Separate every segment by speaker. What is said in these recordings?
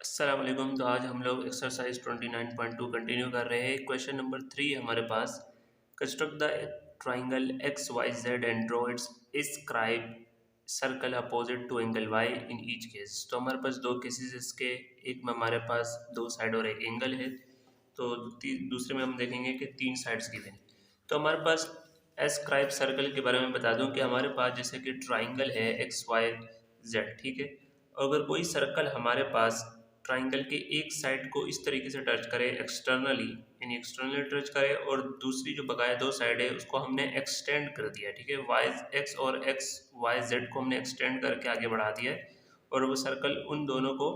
Speaker 1: अस्सलाम वालेकुम। तो आज हम लोग एक्सरसाइज 29.2 कंटिन्यू कर रहे हैं। क्वेश्चन नंबर 3 हमारे पास, construct the triangle X Y Z and draw its scribe circle opposite to angle Y in each case. तो हमारे पास दो केसेस इसके, एक में हमारे पास दो साइड और एक एंगल है, तो दूसरे में हम देखेंगे कि तीन साइड्स गिवन है। तो हमारे पास एस्क्राइब सर्कल के बारे में बता दूं कि हमारे पास जैसे कि ट्राइंगल है एक्स वाई जेड, ठीक है। और अगर कोई सर्कल हमारे पास ट्राइंगल के एक साइड को इस तरीके से टच करे एक्सटर्नली, यानी एक्सटर्नली टच करे, और दूसरी जो बकाया दो साइड है उसको हमने एक्सटेंड कर दिया, ठीक है। वाई एक्स और एक्स वाई जेड को हमने एक्सटेंड करके आगे बढ़ा दिया है, और वो सर्कल उन दोनों को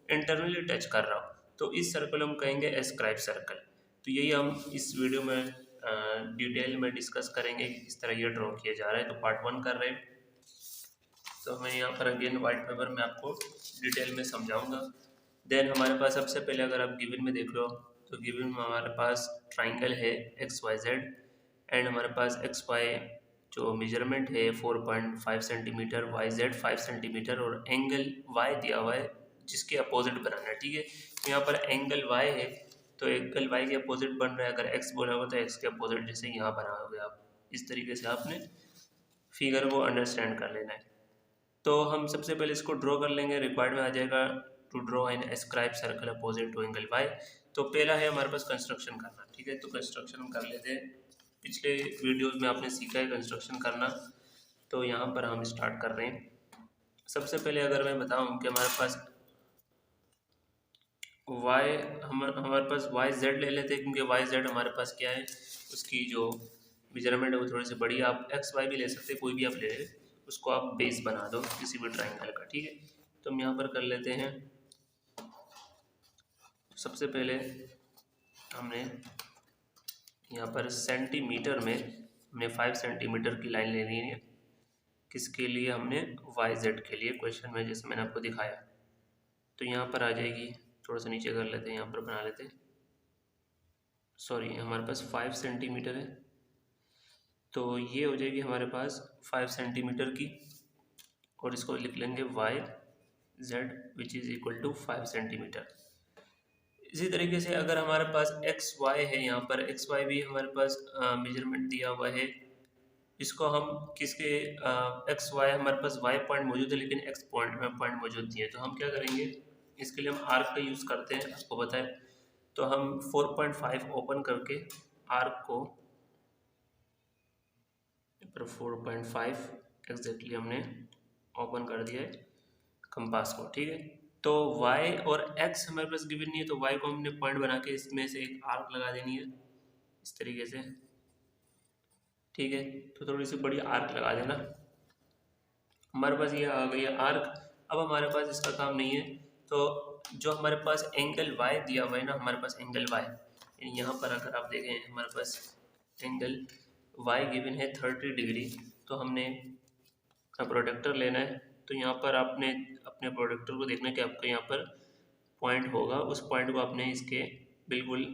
Speaker 1: इंटरनली टच कर रहा हो, तो इस सर्कल हम कहेंगे एस्क्राइब सर्कल। तो यही हम इस वीडियो में डिटेल में डिस्कस करेंगे कि किस तरह ये ड्रॉ किया जा रहा है। तो पार्ट 1 कर रहे हैं, तो मैं यहाँ पर अगेन वाइट पेपर में आपको डिटेल में समझाऊंगा। देन हमारे पास सबसे पहले अगर आप गिवन में देख लो, तो गिवन में हमारे पास ट्राइंगल है एक्स वाई जेड, एंड हमारे पास एक्स वाई जो मेजरमेंट है 4.5 सेंटीमीटर, वाई जेड 5 सेंटीमीटर, और एंगल वाई दिया हुआ है जिसके अपोजिट बनाना है, ठीक है। तो यहाँ पर एंगल वाई है, तो एंगल वाई के अपोजिट बन रहा है। अगर एक्स बोला होगा तो एक्स के अपोजिट, जैसे यहाँ बनाओगे आप, इस तरीके से आपने फिगर को अंडरस्टैंड कर लेना है। तो हम सबसे पहले इसको ड्रॉ कर लेंगे। रिक्वायर्ड में आ जाएगा to draw an escribed circle opposite to angle Y. तो पहला है हमारे पास कंस्ट्रक्शन करना, ठीक है। तो कंस्ट्रक्शन हम कर लेते हैं। पिछले वीडियोस में आपने सीखा है कंस्ट्रक्शन करना, तो यहाँ पर हम स्टार्ट कर रहे हैं। सबसे पहले अगर मैं बताऊँ कि हमारे पास वाई, हमारे पास वाई जेड ले लेते हैं, क्योंकि वाई जेड हमारे पास क्या है, उसकी जो मेजरमेंट है वो थोड़ी सी बड़ी है। आप एक्स वाई भी ले सकते हैं, कोई भी आप ले लें, उसको आप बेस बना दो किसी भी ट्राइंगल का, ठीक है। तो हम यहाँ पर कर लेते हैं। सबसे पहले हमने यहाँ पर सेंटीमीटर में हमने 5 सेंटीमीटर की लाइन लेनी है। किसके लिए? हमने वाई जेड के लिए, क्वेश्चन में जैसे मैंने आपको दिखाया। तो यहाँ पर आ जाएगी, थोड़ा सा नीचे कर लेते हैं, यहाँ पर बना लेते हैं। सॉरी, हमारे पास 5 सेंटीमीटर है, तो ये हो जाएगी हमारे पास 5 सेंटीमीटर की, और इसको लिख लेंगे Y Z which is equal to 5 centimetre. इसी तरीके से अगर हमारे पास एक्स वाई है, यहाँ पर एक्स वाई भी हमारे पास मेजरमेंट दिया हुआ है। इसको हम किसके, एक्स वाई हमारे पास वाई पॉइंट मौजूद है लेकिन एक्स पॉइंट में पॉइंट मौजूद नहीं है, तो हम क्या करेंगे, इसके लिए हम आर्क का यूज़ करते हैं, आपको पता है। तो हम 4.5 ओपन करके आर्क को, 4.5 एग्जैक्टली हमने ओपन कर दिया है कंपास को, ठीक है। तो y और x हमारे पास गिवन नहीं है, तो y को हमने पॉइंट बना के इसमें से एक आर्क लगा देनी है इस तरीके से, ठीक है। तो थोड़ी सी बड़ी आर्क लगा देना। हमारे पास ये आ गई है आर्क। अब हमारे पास इसका काम नहीं है, तो जो हमारे पास एंगल y दिया हुआ है ना, हमारे पास एंगल y, यहाँ पर अगर आप देखें हमारे पास एंगल y गिवन है 30 डिग्री। तो हमने प्रोडक्टर लेना है, तो यहाँ पर आपने अपने प्रोडक्टर को देखना है कि आपका यहाँ पर पॉइंट होगा, उस पॉइंट को आपने इसके बिल्कुल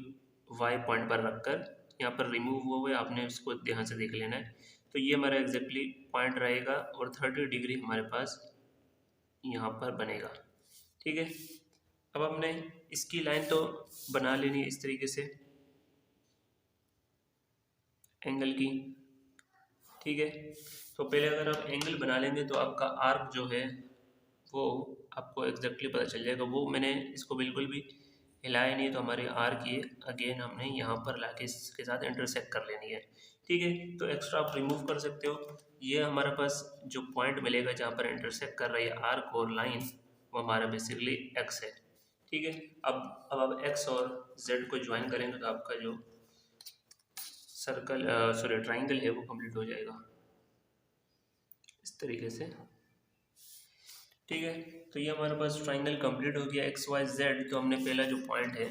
Speaker 1: वाई पॉइंट पर रखकर यहाँ पर रिमूव हुआ हुआ है, आपने उसको ध्यान से देख लेना है। तो ये हमारा एग्जैक्टली पॉइंट रहेगा, और 30 डिग्री हमारे पास यहाँ पर बनेगा, ठीक है। अब हमने इसकी लाइन तो बना लेनी है इस तरीके से एंगल की, ठीक है। तो पहले अगर आप एंगल बना लेंगे तो आपका आर्क जो है वो आपको एग्जैक्टली पता चल जाएगा। वो मैंने इसको बिल्कुल भी हिलाया नहीं है, तो हमारी आर्क ये अगेन हमने यहाँ पर लाके इसके साथ इंटरसेक्ट कर लेनी है, ठीक है। तो एक्स्ट्रा आप रिमूव कर सकते हो। ये हमारे पास जो पॉइंट मिलेगा जहाँ पर इंटरसेक्ट कर रही है आर्क और लाइन, वो हमारा बेसिकली एक्स है, ठीक है। अब आप एक्स और जेड को ज्वाइन करेंगे तो आपका जो सर्कल, सॉरी ट्राइंगल है वो कंप्लीट हो जाएगा इस तरीके से, ठीक है। तो ये हमारे पास ट्राइंगल कंप्लीट हो गया एक्स वाई जेड। तो हमने पहला जो पॉइंट है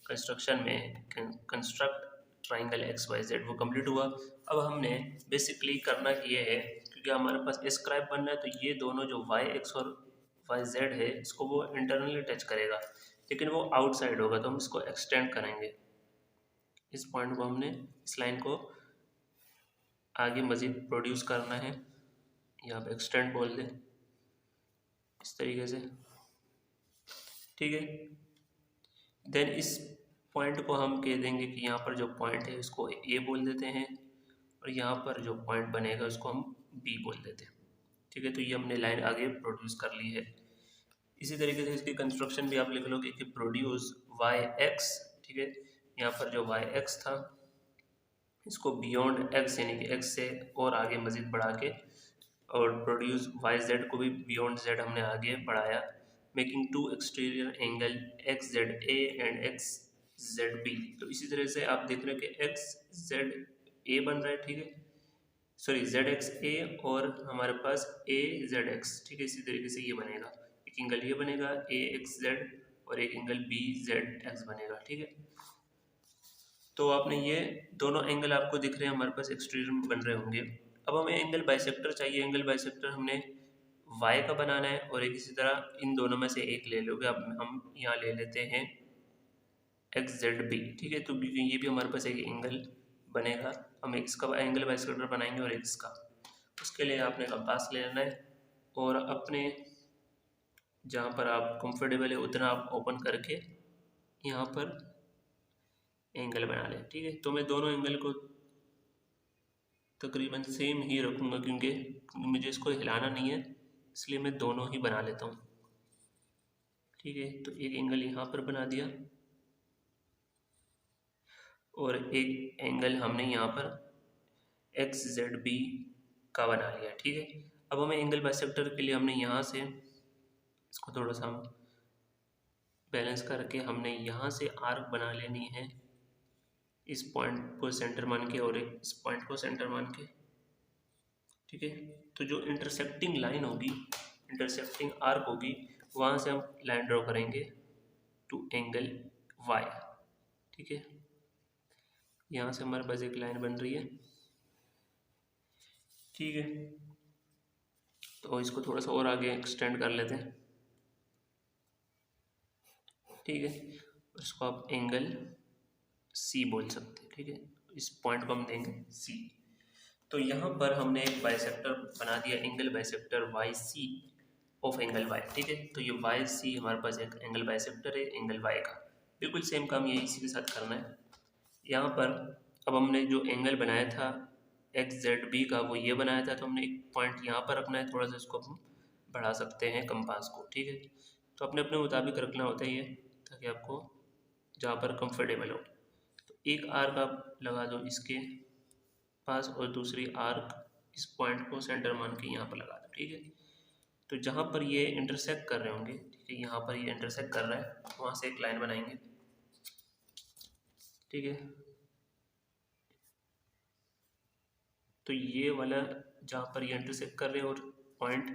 Speaker 1: कंस्ट्रक्शन में, construct triangle X Y Z, वो कंप्लीट हुआ। अब हमने बेसिकली करना ये है, क्योंकि हमारे पास स्क्राइब बनना है, तो ये दोनों जो वाई एक्स और वाई जेड है इसको वो इंटरनली टच करेगा, लेकिन वो आउटसाइड होगा, तो हम इसको एक्सटेंड करेंगे। इस पॉइंट को हमने, इस लाइन को आगे मज़ीद प्रोड्यूस करना है, यहाँ पे एक्सटेंड बोल दें इस तरीके से, ठीक है। देन इस पॉइंट को हम कह देंगे कि यहाँ पर जो पॉइंट है उसको ए बोल देते हैं, और यहाँ पर जो पॉइंट बनेगा उसको हम बी बोल देते हैं। ठीक है, तो ये हमने लाइन आगे प्रोड्यूस कर ली है। इसी तरीके से इसकी कंस्ट्रक्शन भी आप लिख लोगे कि प्रोड्यूस वाई एक्स। ठीक है, यहाँ पर जो वाई एक्स था इसको बियॉन्ड एक्स यानी कि एक्स से और आगे मज़ीद बढ़ा के, और प्रोड्यूस वाई जेड को भी बियॉन्ड जेड हमने आगे बढ़ाया, making two exterior angle X Z A and X Z B. तो इसी तरह से आप देख रहे हो कि एक्स जेड ए बन रहा है, ठीक है, सॉरी जेड एक्स ए, और हमारे पास ए जेड एक्स। ठीक है, इसी तरीके से ये बनेगा, एक एंगल ये बनेगा ए एक्स जेड और एक एंगल बी जेड एक्स बनेगा। ठीक है, तो आपने ये दोनों एंगल आपको दिख रहे हैं हमारे पास एक्सटीरियर में बन रहे होंगे। अब हमें एंगल बाइसेक्टर चाहिए। एंगल बाइसेक्टर हमने y का बनाना है, और एक इसी तरह इन दोनों में से एक ले लोगे। अब हम यहाँ ले लेते हैं एक्स जेड बी। ठीक है, तो ये भी हमारे पास एक एंगल बनेगा। हम एक इसका एंगल बाइसेक्टर बनाएंगे और एक इसका। उसके लिए आपने कंपास ले लेना है, और अपने जहाँ पर आप कंफर्टेबल है उतना आप ओपन करके यहाँ पर एंगल बना लें। ठीक है, तो मैं दोनों एंगल को तकरीबन सेम ही रखूँगा, क्योंकि मुझे इसको हिलाना नहीं है, इसलिए मैं दोनों ही बना लेता हूँ। ठीक है, तो एक एंगल यहाँ पर बना दिया और एक एंगल हमने यहाँ पर एक्स जेड बी का बना लिया। ठीक है, अब हमें एंगल बाइसेक्टर के लिए हमने यहाँ से इसको थोड़ा सा हम बैलेंस करके हमने यहाँ से आर्क बना लेनी है, इस पॉइंट को सेंटर मान के और एक इस पॉइंट को सेंटर मान के। ठीक है, तो जो इंटरसेक्टिंग लाइन होगी, इंटरसेक्टिंग आर्क होगी, वहाँ से हम लाइन ड्रॉ करेंगे टू एंगल वाई। ठीक है, यहाँ से हमारे पास एक लाइन बन रही है। ठीक है, तो इसको थोड़ा सा और आगे एक्सटेंड कर लेते हैं। ठीक है, इसको आप एंगल सी बोल सकते हैं। ठीक है, इस पॉइंट को हम देंगे सी। तो यहाँ पर हमने एक बाइसेक्टर बना दिया, angle bisector Y C of angle Y. ठीक है, तो ये वाई सी हमारे पास एक एंगल बाइसेक्टर है एंगल वाई का। बिल्कुल सेम काम ये इसी के साथ करना है। यहाँ पर अब हमने जो एंगल बनाया था एक्स जेड बी का, वो ये बनाया था, तो हमने एक पॉइंट यहाँ पर रखना है, थोड़ा सा इसको हम बढ़ा सकते हैं कंपास को। ठीक है, तो अपने अपने मुताबिक रखना होता है ये, ताकि आपको जहाँ पर कंफर्टेबल हो। तो एक आर्क आप लगा दो इसके पास, और दूसरी आर्क इस पॉइंट को सेंटर मान के यहाँ पर लगा दो। ठीक है, तो जहाँ पर ये इंटरसेक्ट कर रहे होंगे, ठीक है, यहाँ पर ये इंटरसेक्ट कर रहा है, वहाँ से एक लाइन बनाएंगे। ठीक है, तो ये वाला जहाँ पर ये इंटरसेक्ट कर रहे हैं और पॉइंट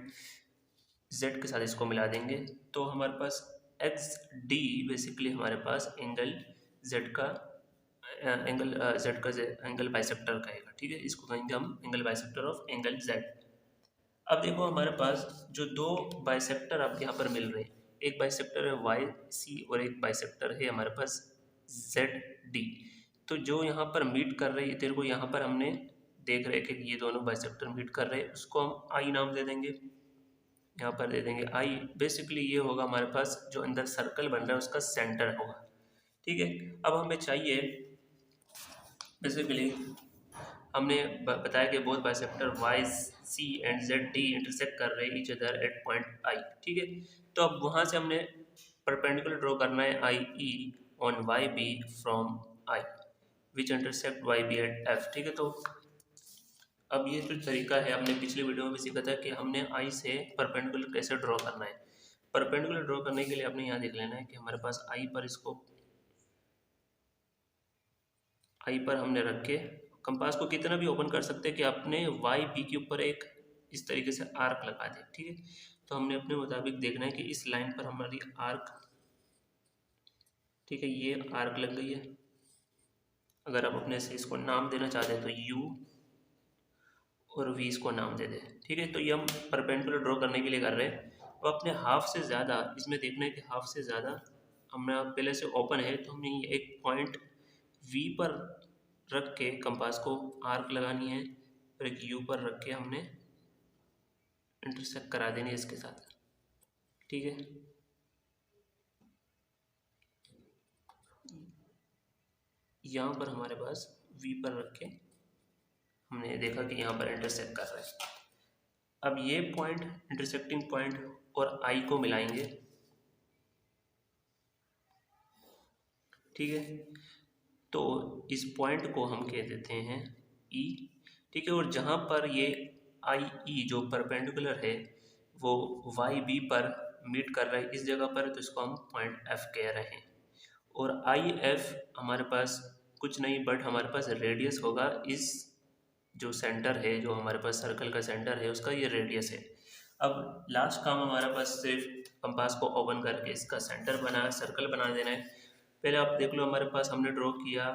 Speaker 1: z के साथ इसको मिला देंगे, तो हमारे पास एक्स डी बेसिकली हमारे पास एंगल z का एंगल z का एंगल बाइसेक्टर कहेगा। ठीक है, इसको कहेंगे हम angle bisector of angle z। अब देखो हमारे पास जो दो बाइसेक्टर आपके यहाँ पर मिल रहे हैं, एक बाइसेक्टर है वाई सी और एक बाइसेक्टर है हमारे पास जेड डी। तो जो यहाँ पर मीट कर रहे हैं, तेरे को यहाँ पर हमने देख रहे हैं कि ये दोनों बाइसेक्टर मीट कर रहे हैं, उसको हम आई नाम दे देंगे। यहाँ पर दे देंगे आई। बेसिकली ये होगा हमारे पास जो अंदर सर्कल बन रहा है उसका सेंटर होगा। ठीक है, अब हमें चाहिए बेसिकली हमने बताया कि both bisector Y C and Z D intersect कर रहे हैं each other at point I. ठीक है, तो अब वहाँ से हमने परपेंडिकुलर ड्रॉ करना है I E on Y B from I which intersect Y B at F. ठीक है, तो अब ये जो तरीका है हमने पिछले वीडियो में भी सीखा था कि हमने आई से परपेंडिकुलर कैसे ड्रॉ करना है। परपेंडिकुलर ड्रॉ करने के लिए आपने यहाँ देख लेना है कि हमारे पास आई पर इसको आई पर हमने रख के कंपास को कितना भी ओपन कर सकते हैं कि अपने वाई बी के ऊपर एक इस तरीके से आर्क लगा दें। ठीक है, तो हमने अपने मुताबिक देखना है कि इस लाइन पर हमारी आर्क, ठीक है, ये आर्क लग गई है। अगर आप अपने से इसको नाम देना चाहते हैं तो यू और वी इसको नाम दे दें। ठीक है, तो ये हम परपेंडिकुलर ड्रॉ करने के लिए कर रहे हैं। तो अपने हाफ से ज़्यादा इसमें देखना है कि हाफ से ज़्यादा हमें पहले से ओपन है, तो हमने ये एक पॉइंट वी पर रख के कंपास को आर्क लगानी है, और एक यू पर रख के हमने इंटरसेक्ट करा देनी है इसके साथ। ठीक है, यहाँ पर हमारे पास V पर रख के हमने देखा कि यहाँ पर इंटरसेक्ट कर रहा है। अब ये पॉइंट, इंटरसेक्टिंग पॉइंट और I को मिलाएंगे, ठीक है। तो इस पॉइंट को हम कह देते हैं E, ठीक है। और जहाँ पर ये IE जो परपेंडिकुलर है वो YB पर मीट कर रहा है इस जगह पर, तो इसको हम पॉइंट F कह रहे हैं। और IF हमारे पास कुछ नहीं बट हमारे पास रेडियस होगा, इस जो सेंटर है, जो हमारे पास सर्कल का सेंटर है उसका ये रेडियस है। अब लास्ट काम हमारे पास सिर्फ कंपास को ओपन करके इसका सेंटर बना, सर्कल बना देना है। पहले आप देख लो, हमारे पास हमने ड्रॉ किया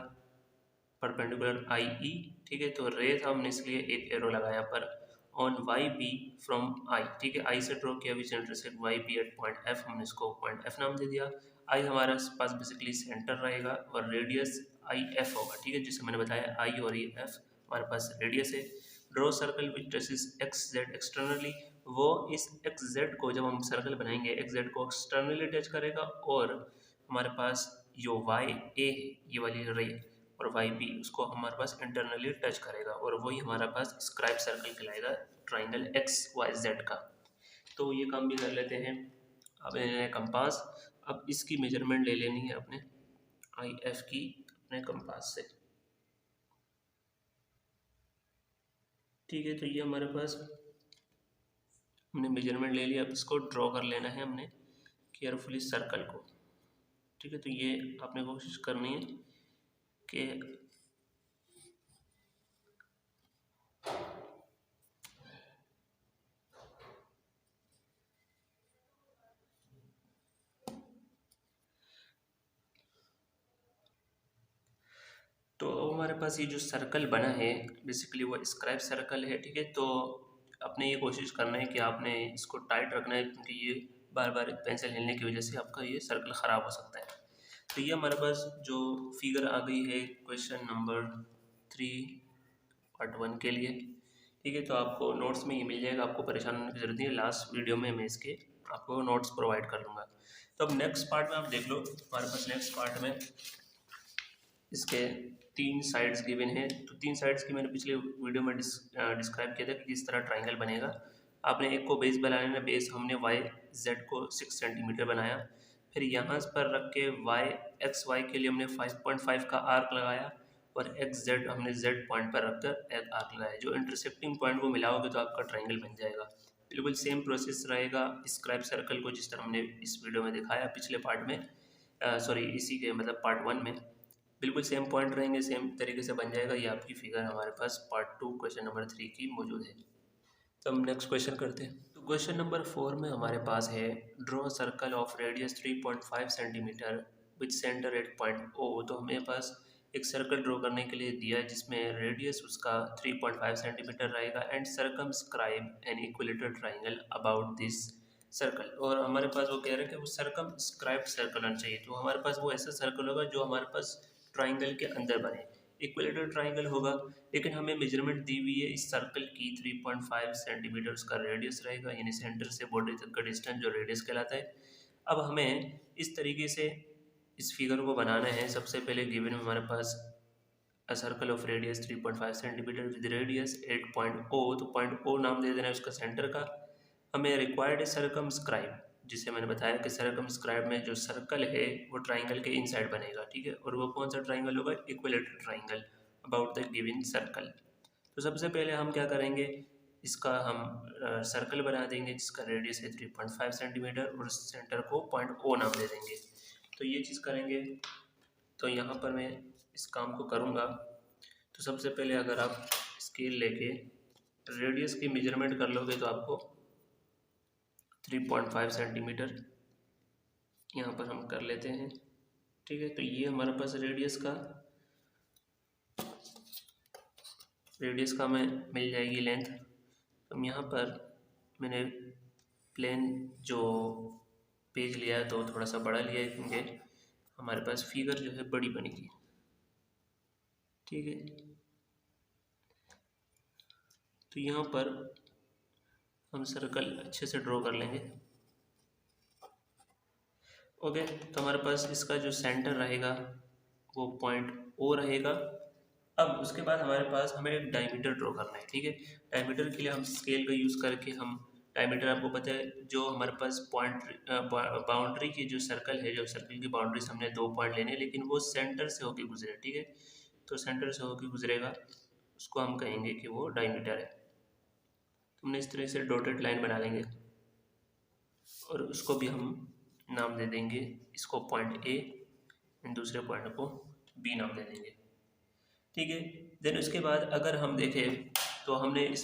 Speaker 1: परपेंडिकुलर IE, ठीक है। तो रे था, हमने इसलिए एक एरो लगाया पर ऑन YB फ्रॉम I, ठीक है। I से ड्रॉ किया which intersect YB at point F, हमने इसको पॉइंट F नाम दे दिया। I हमारे पास बेसिकली सेंटर रहेगा और रेडियस IF होगा, ठीक है। जिसे मैंने बताया I और ये F हमारे पास रेडियस है। Draw circle which touches XZ externally, वो इस XZ को जब हम सर्कल बनाएंगे XZ को एक्सटर्नली टच करेगा, और हमारे पास जो YA है ये वाली रे और YB उसको हमारे पास इंटरनली टच करेगा, और वही हमारे पास स्क्राइब सर्कल कहलाएगा ट्राइंगल XYZ का। तो ये काम भी कर लेते हैं। अब कंपास, अब इसकी मेजरमेंट ले लेनी है अपने IF की अपने कंपास से, ठीक है। तो ये हमारे पास हमने मेजरमेंट ले लिया। अब इसको ड्रॉ कर लेना है हमने केयरफुली सर्कल को, ठीक है। तो ये आपने कोशिश करनी है कि तो हमारे पास ये जो सर्कल बना है बेसिकली वो स्क्राइब सर्कल है, ठीक है। तो आपने ये कोशिश करना है कि आपने इसको टाइट रखना है, क्योंकि ये बार बार पेंसिल हिलने की वजह से आपका ये सर्कल ख़राब हो सकता है। तो ये हमारे पास जो फिगर आ गई है क्वेश्चन नंबर 3 पार्ट 1 के लिए, ठीक है। तो आपको नोट्स में ये मिल जाएगा, आपको परेशान होने की जरूरत नहीं है। लास्ट वीडियो में मैं इसके आपको नोट्स प्रोवाइड कर दूँगा। तो अब नेक्स्ट पार्ट में आप देख लो, हमारे पास नेक्स्ट पार्ट में इसके 3 साइड्स गिवन है। तो 3 साइड्स की मैंने पिछले वीडियो में डिस्क्राइब किया था कि किस तरह ट्राइंगल बनेगा। आपने एक को बेस बनाना है, बेस हमने YZ को 6 सेंटीमीटर बनाया, फिर यहाँ पर रख के XY के लिए हमने 5.5 का आर्क लगाया, और XZ हमने Z पॉइंट पर रखकर एक आर्क लगाया। जो इंटरसेक्टिंग पॉइंट को मिलाओगे तो आपका ट्राइंगल बन जाएगा। बिल्कुल सेम प्रोसेस रहेगा स्क्राइब सर्कल को जिस तरह हमने इस वीडियो में दिखाया पिछले पार्ट में, सॉरी इसी के मतलब पार्ट 1 में बिल्कुल सेम पॉइंट रहेंगे, सेम तरीके से बन जाएगा। ये आपकी फिगर हमारे पास पार्ट 2 क्वेश्चन नंबर 3 की मौजूद है। तो हम नेक्स्ट क्वेश्चन करते हैं। तो क्वेश्चन नंबर 4 में हमारे पास है draw circle of radius 3.5 centimetre with centre at point O। तो हमें पास एक सर्कल ड्रॉ करने के लिए दिया है जिसमें रेडियस उसका 3.5 सेंटीमीटर रहेगा, and circumscribe an equilateral triangle about this circle. और हमारे पास वो कह रहे हैं कि वो सर्कमस्क्राइब सर्कल होना चाहिए। तो हमारे पास वो ऐसा सर्कल होगा जो हमारे पास ट्राइंगल के अंदर बने, इक्विलेटरल ट्राइंगल होगा। लेकिन हमें मेजरमेंट दी हुई है इस सर्कल की 3.5 सेंटीमीटर उसका रेडियस रहेगा, यानी सेंटर से बॉडी तक का डिस्टेंस जो रेडियस कहलाता है। अब हमें इस तरीके से इस फिगर को बनाना है। सबसे पहले गिवन में हमारे पास a circle of radius 3.5 centimetre with radius 8 point O, तो पॉइंट O नाम दे देना है उसका सेंटर का। हमें रिक्वायर्ड है सर्कमस्क्राइब, जिसे मैंने बताया कि सर्कमस्क्राइब में जो सर्कल है वो ट्राइंगल के इनसाइड बनेगा, ठीक है। और वो कौन सा ट्राइंगल होगा? Equilateral triangle about the given circle. तो सबसे पहले हम क्या करेंगे, इसका हम सर्कल बना देंगे जिसका रेडियस है 3.5 सेंटीमीटर और सेंटर को पॉइंट O नाम दे देंगे। तो ये चीज़ करेंगे। तो यहाँ पर मैं इस काम को करूँगा। तो सबसे पहले अगर आप स्केल लेके रेडियस की मेजरमेंट कर लोगे तो आपको 3.5 सेंटीमीटर यहाँ पर हम कर लेते हैं, ठीक है। तो ये हमारे पास रेडियस का हमें मिल जाएगी लेंथ। तो यहाँ पर मैंने प्लेन जो पेज लिया है तो थोड़ा सा बड़ा लिया है, क्योंकि हमारे पास फिगर जो है बड़ी बनेगी, ठीक है। तो यहाँ पर हम सर्कल अच्छे से ड्रॉ कर लेंगे। ओके, तो हमारे पास इसका जो सेंटर रहेगा वो पॉइंट ओ रहेगा। अब उसके बाद हमारे पास हमें एक डायमीटर ड्रॉ करना है, ठीक है। डायमीटर के लिए हम स्केल का यूज़ करके हम डायमीटर, आपको पता है जो हमारे पास पॉइंट बाउंड्री की जो सर्कल है, जो सर्कल की बाउंड्री से हमने 2 पॉइंट लेने हैं, लेकिन वो सेंटर से होके गुजरे, ठीक है। तो सेंटर से होके गुजरेगा, उसको हम कहेंगे कि वो डायमीटर है। हमने इस तरह से डॉटेड लाइन बना लेंगे और उसको भी हम नाम दे देंगे, इसको पॉइंट ए, दूसरे पॉइंट को बी नाम दे देंगे, ठीक है। देन उसके बाद अगर हम देखें तो हमने इस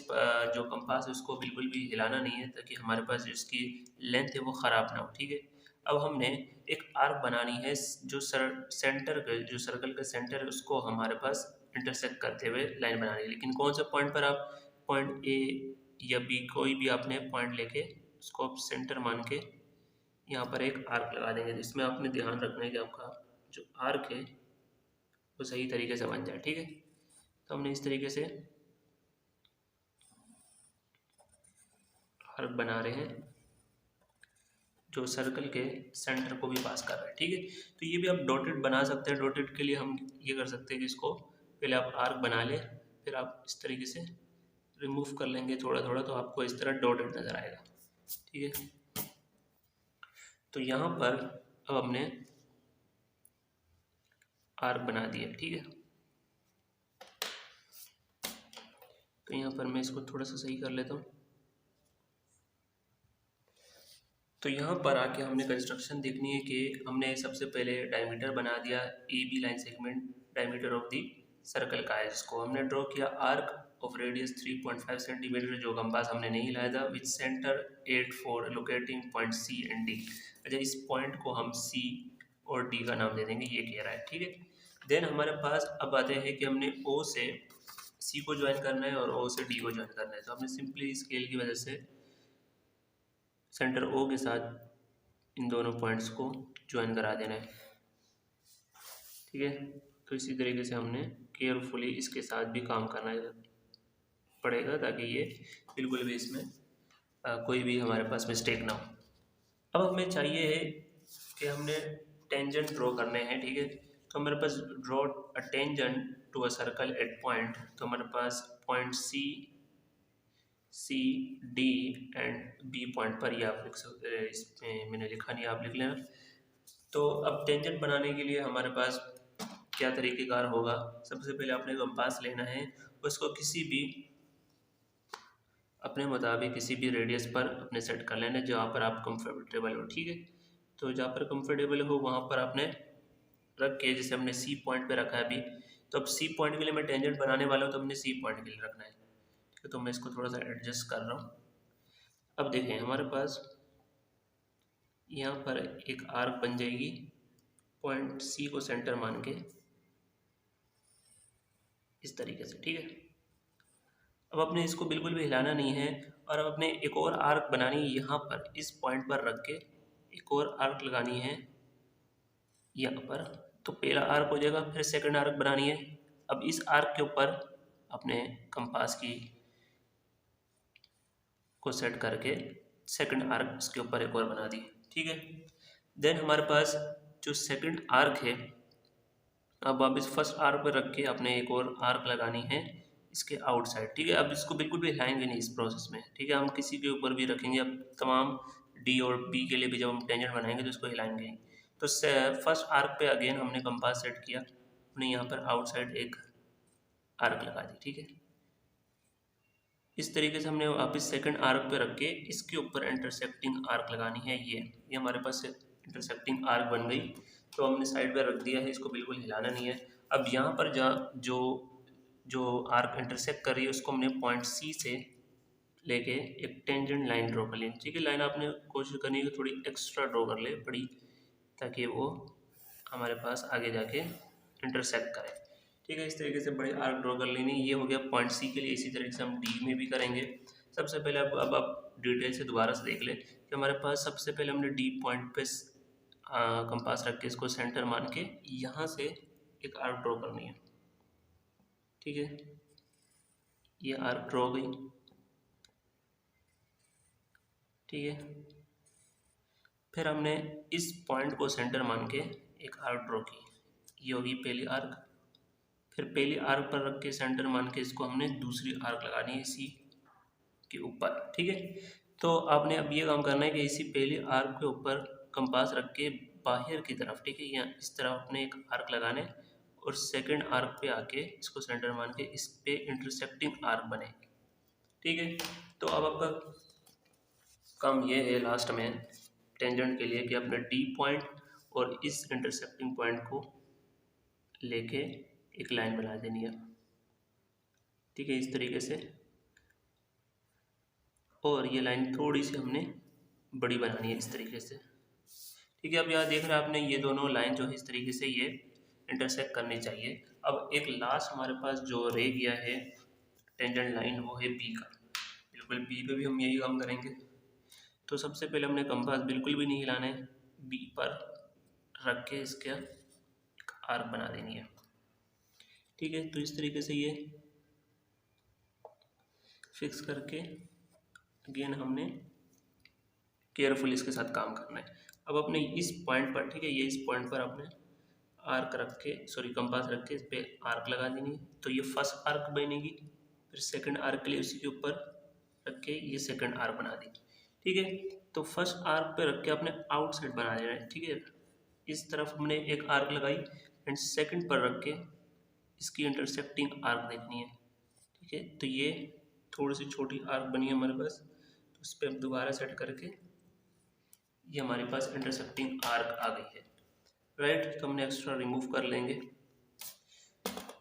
Speaker 1: जो कंपास है उसको बिल्कुल भी हिलाना नहीं है, ताकि हमारे पास जो इसकी लेंथ है वो ख़राब ना हो, ठीक है। अब हमने एक आर्क बनानी है, जो सेंटर का, जो सर्कल का सेंटर है उसको हमारे पास इंटरसेक्ट करते हुए लाइन बनानी है। लेकिन कौन सा पॉइंट पर, आप पॉइंट ए या बी कोई भी आपने पॉइंट लेके उसको आप सेंटर मान के यहाँ पर एक आर्क लगा देंगे। इसमें आपने ध्यान रखना है कि आपका जो आर्क है वो सही तरीके से बन जाए, ठीक है। तो हमने इस तरीके से आर्क बना रहे हैं जो सर्कल के सेंटर को भी पास कर रहा है, ठीक है। तो ये भी आप डॉटेड बना सकते हैं। डॉटेड के लिए हम ये कर सकते हैं कि इसको पहले आप आर्क बना लें, फिर आप इस तरीके से रिमूव कर लेंगे थोड़ा थोड़ा, तो आपको इस तरह डॉटेड नज़र आएगा, ठीक है। तो यहाँ पर अब हमने आर्क बना दिया, ठीक है। तो यहाँ पर मैं इसको थोड़ा सा सही कर लेता हूँ। तो यहाँ पर आके हमने कंस्ट्रक्शन देखनी है कि हमने सबसे पहले डायमीटर बना दिया, A B line segment diameter of the circle का है, जिसको हमने ड्रॉ किया। आर्क ऑफ रेडियस 3.5 सेंटीमीटर, जो कंपास हमने नहीं लाया था, with centre 8 4 locating point C and D. अच्छा, इस पॉइंट को हम सी और डी का नाम दे देंगे, ये कह रहा है, ठीक है। देन हमारे पास अब आते हैं कि हमने ओ से सी को ज्वाइन करना है और ओ से डी को ज्वाइन करना है। तो हमने सिंपली स्केल की वजह से सेंटर ओ के साथ इन दोनों पॉइंट्स को ज्वाइन करा देना है, ठीक है। तो इसी तरीके से हमने केयरफुली इसके साथ भी काम करना पड़ेगा, ताकि ये बिल्कुल भी इसमें कोई भी हमारे पास मिस्टेक ना हो। अब हमें चाहिए है कि हमने टेंजेंट ड्रॉ करने हैं, ठीक है। तो हमारे पास draw a tangent to a circle at point, तो हमारे पास point C D and B point पर, ये आप लिख सकते, इसमें मैंने लिखा नहीं, आप लिख लेना। तो अब टेंजेंट बनाने के लिए हमारे पास क्या तरीक़ेकार होगा। सबसे पहले आपने कंपास लेना है, उसको किसी भी अपने मुताबिक किसी भी रेडियस पर अपने सेट कर लेना, जहाँ पर आप कंफर्टेबल हो, ठीक है। तो जहाँ पर कंफर्टेबल हो वहाँ पर आपने रख के, जैसे हमने सी पॉइंट पे रखा है अभी, तो अब सी पॉइंट के लिए मैं टेंजेंट बनाने वाला हूँ, तो हमने सी पॉइंट के लिए रखना है, ठीक है। तो मैं इसको थोड़ा सा एडजस्ट कर रहा हूँ। अब देखें हमारे पास यहाँ पर एक आर्क बन जाएगी, पॉइंट सी को सेंटर मान के इस तरीके से, ठीक है। अब अपने इसको बिल्कुल भी हिलाना नहीं है, और अब अपने एक और आर्क बनानी है, यहाँ पर इस पॉइंट पर रख के एक और आर्क लगानी है यहाँ पर। तो पहला आर्क हो जाएगा, फिर सेकंड आर्क बनानी है। अब इस आर्क के ऊपर अपने कंपास की को सेट करके सेकंड आर्क इसके ऊपर एक और बना दी, ठीक है। देन हमारे पास जो सेकंड आर्क है, अब आप इस फर्स्ट आर्क पर रख के अपने एक और आर्क लगानी है इसके आउटसाइड, ठीक है। अब इसको बिल्कुल भी हिलाएंगे नहीं इस प्रोसेस में, ठीक है। हम किसी के ऊपर भी रखेंगे, अब तमाम डी और बी के लिए भी जब हम टेंजेंट बनाएंगे तो इसको हिलाएंगे नहीं। तो फर्स्ट आर्क पे अगेन हमने कंपास सेट किया, हमने यहाँ पर आउटसाइड एक आर्क लगा दी, ठीक है। इस तरीके से हमने वापस सेकंड आर्क पे रख के इसके ऊपर इंटरसेक्टिंग आर्क लगानी है। ये हमारे पास इंटरसेक्टिंग आर्क बन गई, तो हमने साइड पे रख दिया है, इसको बिल्कुल हिलाना नहीं है। अब यहाँ पर जो जो आर्क इंटरसेक्ट कर रही है उसको हमने पॉइंट सी से लेके एक टेंजेंट लाइन ड्रॉ कर ली, ठीक है। लाइन आपने कोशिश करनी है कि थोड़ी एक्स्ट्रा ड्रॉ कर ले बड़ी, ताकि वो हमारे पास आगे जाके इंटरसेक्ट करे, ठीक है। इस तरीके से बड़े आर्क ड्रॉ कर लेनी। ये हो गया पॉइंट सी के लिए। इसी तरीके से हम डी में भी करेंगे। सबसे पहले अब आप डिटेल से दोबारा से देख लें कि हमारे पास सबसे पहले हमने डी पॉइंट पे कंपास रख के इसको सेंटर मान के यहाँ से एक आर्क ड्रॉ करनी है, ठीक है। ये आर्क ड्रॉ हो गई, ठीक है। फिर हमने इस पॉइंट को सेंटर मान के एक आर्क ड्रॉ की, ये होगी पहली आर्क। फिर पहली आर्क पर रख के सेंटर मान के इसको हमने दूसरी आर्क लगानी है इसी के ऊपर, ठीक है। तो आपने अब ये काम करना है कि इसी पहली आर्क के ऊपर कंपास रख के बाहर की तरफ, ठीक है, यहाँ इस तरफ अपने एक आर्क लगाने और सेकंड आर्क पे आके इसको सेंटर मान के इस पे इंटरसेक्टिंग आर्क बनेगी, ठीक है। तो अब आपका काम ये है लास्ट में टेंजेंट के लिए कि अपने डी पॉइंट और इस इंटरसेक्टिंग पॉइंट को लेके एक लाइन बना देनी है, ठीक है, इस तरीके से। और ये लाइन थोड़ी सी हमने बड़ी बनानी है इस तरीके से, ठीक है। अब यहाँ देख रहे हैं आपने ये दोनों लाइन जो है इस तरीके से ये इंटरसेक्ट करनी चाहिए। अब एक लास्ट हमारे पास जो रह गया है टेंजेंट लाइन वो है बी का। बिल्कुल बी पे भी हम यही काम करेंगे। तो सबसे पहले हमने कंपास बिल्कुल भी नहीं हिलाना है, बी पर रख के इसके आर्क बना देनी है, ठीक है। तो इस तरीके से ये फिक्स करके अगेन हमने केयरफुल इसके साथ काम करना है। अब अपने इस पॉइंट पर, ठीक है, ये इस पॉइंट पर आपने आर्क रख के, सॉरी कंपास रख के इस पे आर्क लगा देनी है। तो ये फर्स्ट आर्क बनेगी, फिर सेकंड आर्क के लिए उसी के ऊपर रख के ये सेकंड आर्क बना दी, ठीक है। तो फर्स्ट आर्क पे रख के आपने आउटसाइड बना देना है, ठीक है। इस तरफ हमने एक आर्क लगाई एंड सेकंड पर रख के इसकी इंटरसेक्टिंग आर्क देखनी है, ठीक है। तो ये थोड़ी सी छोटी आर्क बनी है हमारे पास, तो उस पर दोबारा सेट करके ये हमारे पास इंटरसेक्टिंग आर्क आ गई है, राइट। तो हमने एक्स्ट्रा रिमूव कर लेंगे।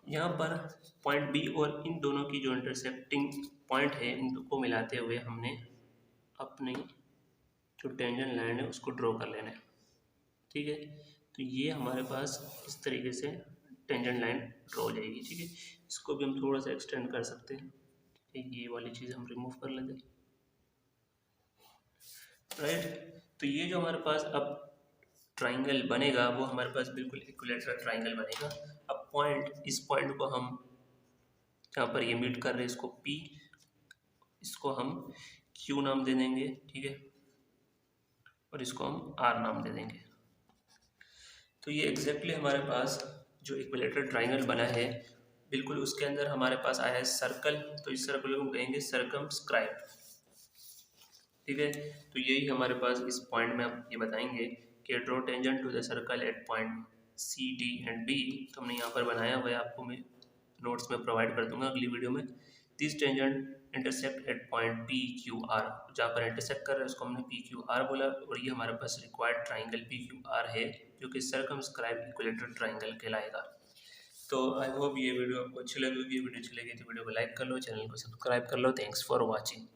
Speaker 1: यहाँ पर पॉइंट बी और इन दोनों की जो इंटरसेक्टिंग पॉइंट है इनको मिलाते हुए हमने अपनी जो टेंजेंट लाइन है उसको ड्रॉ कर लेना है, ठीक है। तो ये हमारे पास इस तरीके से टेंजेंट लाइन ड्रॉ हो जाएगी, ठीक है। इसको भी हम थोड़ा सा एक्सटेंड कर सकते हैं, ये वाली चीज़ हम रिमूव कर लेंगे, राइट। तो ये जो हमारे पास अब ट्राइंगल बनेगा वो हमारे पास बिल्कुल इक्विलेटरल ट्राइंगल बनेगा। अब पॉइंट, इस पॉइंट को हम यहाँ पर ये मीट कर रहे हैं इसको P, इसको हम Q नाम दे देंगे, ठीक है, और इसको हम R नाम दे देंगे। तो ये एग्जैक्टली हमारे पास जो इक्विलेटरल ट्राइंगल बना है बिल्कुल उसके अंदर हमारे पास आया है सर्कल, तो इस सर्कल को हम कहेंगे सर्कमस्क्राइब, ठीक है। तो यही हमारे पास इस पॉइंट में हम ये बताएंगे कि draw tangent to the circle at point C D and B. तो हमने यहाँ पर बनाया हुआ है, आपको मैं नोट्स में प्रोवाइड कर दूंगा अगली वीडियो में। This tangent intersect at point P Q are, जहाँ पर इंटरसेक्ट कर रहे हैं उसको हमने पी क्यू आर बोला, और ये हमारे पास required triangle P Q R है जो कि सर्कमस्क्राइब इक्विलेटरल ट्राइंगल कहलाएगा। तो आई होप ये वीडियो आपको अच्छी लगी होगी। वीडियो अच्छी लगी तो वीडियो को लाइक कर लो, चैनल को सब्सक्राइब कर लो। Thanks for watching.